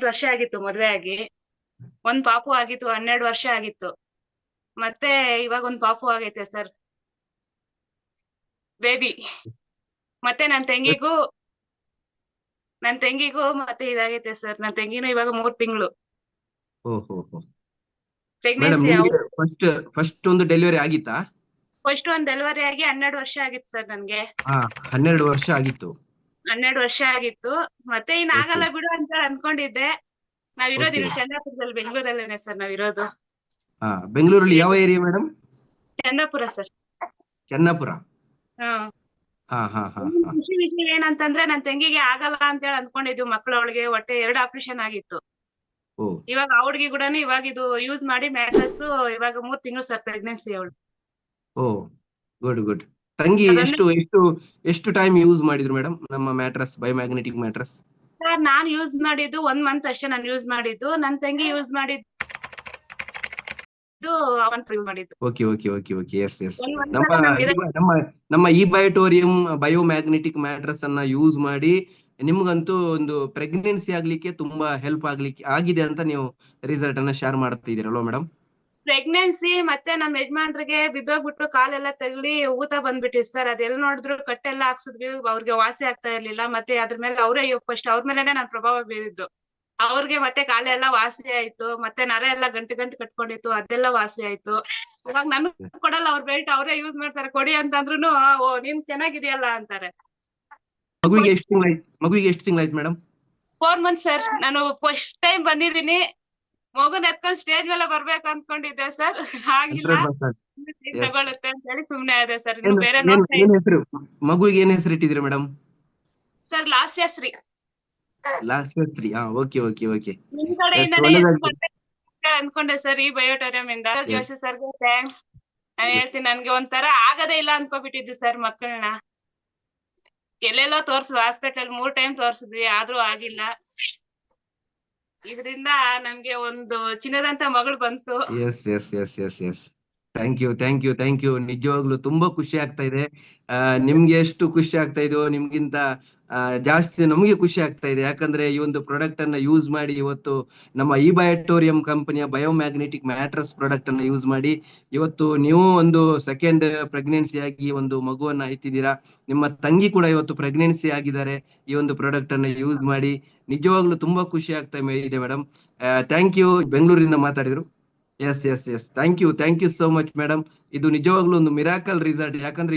ವರ್ಷ ಆಗಿತ್ತು ಮದ್ವೆ ಆಗಿ. ಒಂದ್ ಪಾಪು ಆಗಿತ್ತು, 12 ವರ್ಷ ಆಗಿತ್ತು. ಮತ್ತೆ ಇವಾಗ ಒಂದ್ ಪಾಪು ಆಗೈತೆ ಸರ್, ಬೇಬಿ. ಮತ್ತೆ ನನ್ ತಂಗಿಗೂ ಮತ್ತೆ ಇದಾಗೈತೆ ಸರ್. ನನ್ ತಂಗಿನೂ ಇವಾಗ 3 ತಿಂಗಳು ಓಹೋ ಮೇಡಮ್, ಪ್ರೆಗ್ನೆನ್ಸಿ. ನಿಮ್ಗೆ ಫಸ್ಟ್ ಒಂದು ಡೆಲಿವರಿ ಆಗಿತ್ತಾ? ಫಸ್ಟ್ ಒಂದ್ ಡೆಲಿವರಿ ಆಗಿ 12 ವರ್ಷ ಆಗಿತ್ತು ಸರ್ ನನ್ಗೆ. 12 ವರ್ಷ ಆಗಿತ್ತು. 12 ವರ್ಷ ಆಗಿತ್ತು. ಮತ್ತೆ ಇನ್ ಆಗಲ್ಲ ಬಿಡು ಅಂತ ಅನ್ಕೊಂಡಿದ್ದೆ. ನಾವಿರೋದು ಇಲ್ಲಿ ಚಂದ್ರಪುರದಲ್ಲಿ, ಬೆಂಗಳೂರಲ್ಲೇನೆ ಸರ್ ನಾವಿರೋದು. ಬೆಂಗಳೂರಲ್ಲಿ ಯಾವ ಏರಿಯಾ ಮೇಡಮ್? ಚಂದ್ರಪುರ ಸರ್. ಚನ್ನಪುರ. ಖುಷಿ ವಿಷಯ ಏನಂತಂದ್ರೆ ನನ್ ತಂಗಿಗೆ ಆಗಲ್ಲ ಅಂತ ಹೇಳಿ ಅನ್ಕೊಂಡಿದ್ವಿ. ಅವಳಿಗೆ ಹೊಟ್ಟೆ 2 ಆಪರೇಷನ್ ಆಗಿತ್ತು. ಇವಾಗ ಹುಡುಗಿ ಕೂಡ ಇವಾಗ ಇದು ಯೂಸ್ ಮಾಡಿ ಮ್ಯಾಟ್ರಸ್ ಇವಾಗ 3 ತಿಂಗಳು ಸರ್ ಪ್ರೆಗ್ನೆನ್ಸಿ ಅವಳು. ಗುಡ್. ತಂಗಿ ಎಷ್ಟು ಟೈಮ್ ಯೂಸ್ ಮಾಡಿದ್ರು ಮೇಡಮ್ ನಮ್ಮ ಮ್ಯಾಟ್ರಸ್, ಬಯೋಮ್ಯಾಗ್ನೆಟಿಕ್ ಮ್ಯಾಟ್ರಸ್? ಸರ್ ನಾನ್ ಯೂಸ್ ಮಾಡಿದ್ದು 1 ಮಂತ್ ಅಷ್ಟೇ. ನಾನು ಯೂಸ್ ಮಾಡಿದ್ದು. ನನ್ ತಂಗಿ ಯೂಸ್ ಮಾಡಿದ್ದು ಯೂಸ್ ಮಾಡಿದ್ದು. ಓಕೆ. ಎಸ್. ನಮ್ಮ ಈ ಬಯೋಟೋರಿಯಂ ಬಯೋಮ್ಯಾಗ್ನೆಟಿಕ್ ಮ್ಯಾಟ್ರಸ್ ಅನ್ನ ಯೂಸ್ ಮಾಡಿ ನಿಮ್ಗಂತೂ ಒಂದು ಪ್ರೆಗ್ನೆನ್ಸಿ ಆಗ್ಲಿಕ್ಕೆ ತುಂಬಾ ಹೆಲ್ಪ್ ಆಗಿದೆ ಅಂತ ನೀವು ರಿಸಲ್ಟ್ ಅನ್ನ ಶೇರ್ ಮಾಡ್ತಿದ್ದೀರಲ್ವಾ ಮೇಡಮ್? ಪ್ರೆಗ್ನೆನ್ಸಿ ಮತ್ತೆ ನಮ್ ಯಜಮಾನ್ರಿಗೆ ಬಿದ್ದೋಗ್ಬಿಟ್ಟು ಕಾಲೆಲ್ಲ ತಗಲಿ ಊತ ಬಂದ್ಬಿಟ್ಟಿತ್ತು ಸರ್. ಅದೆಲ್ಲ ನೋಡಿದ್ರು ಕಟ್ಟೆಲ್ಲ ಹಾಕ್ಸಿದ್ವಿ, ಅವ್ರಿಗೆ ವಾಸಿ ಆಗ್ತಾ ಇರ್ಲಿಲ್ಲ. ಮತ್ತೆ ಅದ್ರ ಮೇಲೆ ಅವರೇ ಫಸ್ಟ್ ಅವ್ರ ಮೇಲೆನೆ ನಾನ್ ಪ್ರಭಾವ ಬೀರಿದ್ದು. ಅವ್ರಿಗೆ ಮತ್ತೆ ಕಾಲೆಲ್ಲ ವಾಸಿ ಆಯ್ತು. ಮತ್ತೆ ನರ ಎಲ್ಲ ಗಂಟು ಕಟ್ಕೊಂಡಿತ್ತು, ಅದೆಲ್ಲ ವಾಸಿ ಆಯ್ತು. ಇವಾಗ ನನ್ ಕೊಡಲ್ಲ ಅವ್ರ ಬೆಲ್ಟ್, ಅವರೇ ಯೂಸ್ ಮಾಡ್ತಾರೆ. ಕೊಡಿ ಅಂತಂದ್ರು ಓ ನೀನ್ ಚೆನ್ನಾಗಿದೆಯಲ್ಲ ಅಂತಾರೆ. ಮಗುವಿಗೆ ಎಷ್ಟು ತಿಂಗಳಾಯ್ತು ಮೇಡಮ್? 4 months sir. ನಾನು ಫಸ್ಟ್ ಟೈಮ್ ಬಂದಿದ್ದೀನಿ. ಮಗುನ್ ಎತ್ಕೊಂಡ್ ಸ್ಟೇಜ್ ಮೇಲೆ ಬರ್ಬೇಕು ಅನ್ಕೊಂಡಿದ್ದೆ ಸರ್, ಆಗಿಲ್ಲ. ತಗೊಳುತ್ತೆ ಅಂತ ಹೇಳಿ ಸುಮ್ನೆ ಆದೆ ಸರ್. ಬೇರೆ ಮಗುವಿಗೆ ಏನ್ ಹೆಸರು ಇಟ್ಟಿದ್ರಿ ಮೇಡಮ್? ಸರ್ ಲಾಸ್ಯಶ್ರೀ. ಓಕೆ. ನಿಮ್ ಕಡೆಯಿಂದಾನೇ ಅನ್ಕೊಂಡೆ ಸರ್, ಈ ಬಯೋಟೋರಿಯಂ ಇಂದ. ಜೋಶಿ ಸರ್ಗೆ ಥ್ಯಾಂಕ್ಸ್ ನಾನು ಹೇಳ್ತೀನಿ. ನನ್ಗೆ ಒಂಥರ ಆಗದೇ ಇಲ್ಲ ಅನ್ಕೋಬಿಟ್ಟಿದ್ವಿ ಸರ್ ಮಕ್ಕಳನ್ನ. ಎಲ್ಲೆಲ್ಲೋ ಹಾಸ್ಪಿಟಲ್ 3 ಟೈಮ್ ತೋರ್ಸಿದ್ವಿ, ಆದ್ರೂ ಆಗಿಲ್ಲ. ಇದರಿಂದ ನಮ್ಗೆ ಒಂದು ಚಿನ್ನದಂತ ಮಗಳು ಬಂತು. ಎಸ್. Thank you. ನಿಜವಾಗ್ಲೂ ತುಂಬಾ ಖುಷಿ ಆಗ್ತಾ ಇದೆ. ನಿಮ್ಗೆ ಎಷ್ಟು ಖುಷಿ ಆಗ್ತಾ ಇದೆಯೋ ನಿಮ್ಗಿಂತ ಜಾಸ್ತಿ ನಮಗೆ ಖುಷಿ ಆಗ್ತಾ ಇದೆ. ಯಾಕಂದ್ರೆ ಈ ಒಂದು ಪ್ರಾಡಕ್ಟ್ ಅನ್ನ ಯೂಸ್ ಮಾಡಿ ಇವತ್ತು ನಮ್ಮ ಈ ಬಯೋಟೋರಿಯಂ ಕಂಪನಿಯ ಬಯೋಮ್ಯಾಗ್ನೆಟಿಕ್ ಮ್ಯಾಟ್ರಸ್ ಪ್ರಾಡಕ್ಟ್ ಅನ್ನ ಯೂಸ್ ಮಾಡಿ ಇವತ್ತು ನೀವು ಒಂದು ಸೆಕೆಂಡ್ ಪ್ರೆಗ್ನೆನ್ಸಿ ಆಗಿ ಒಂದು ಮಗುವನ್ನ ಎತ್ತಿದ್ದೀರಾ. ನಿಮ್ಮ ತಂಗಿ ಕೂಡ ಇವತ್ತು ಪ್ರೆಗ್ನೆನ್ಸಿ ಆಗಿದ್ದಾರೆ ಈ ಒಂದು ಪ್ರಾಡಕ್ಟ್ ಅನ್ನ ಯೂಸ್ ಮಾಡಿ. ನಿಜವಾಗ್ಲೂ ತುಂಬಾ ಖುಷಿ ಆಗ್ತಾ ಇದೆ ಮೇಡಮ್. Thank you. ಬೆಂಗಳೂರಿಂದ ಮಾತಾಡಿದ್ರು. Yes. Thank you so much madam. ಇದು ನಿಜವಾಗ್ಲೂ ಒಂದು ಮಿರಾಕಲ್ ರಿಸಲ್ಟ್. ಯಾಕಂದ್ರೆ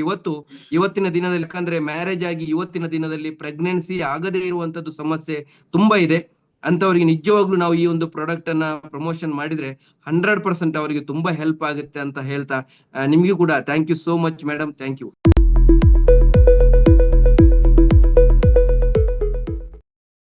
ಇವತ್ತಿನ ದಿನದಲ್ಲಿ, ಯಾಕಂದ್ರೆ ಮ್ಯಾರೇಜ್ ಆಗಿ ಇವತ್ತಿನ ದಿನದಲ್ಲಿ ಪ್ರೆಗ್ನೆನ್ಸಿ ಆಗದೇ ಇರುವಂತದ್ದು ಸಮಸ್ಯೆ ತುಂಬಾ ಇದೆ. ಅಂತವ್ರಿಗೆ ನಿಜವಾಗ್ಲೂ ನಾವು ಈ ಒಂದು ಪ್ರಾಡಕ್ಟ್ ಅನ್ನ ಪ್ರಮೋಷನ್ ಮಾಡಿದ್ರೆ 100% ಅವರಿಗೆ ತುಂಬಾ ಹೆಲ್ಪ್ ಆಗುತ್ತೆ ಅಂತ ಹೇಳ್ತಾ ನಿಮ್ಗೂ ಕೂಡ thank you so much madam. Thank you.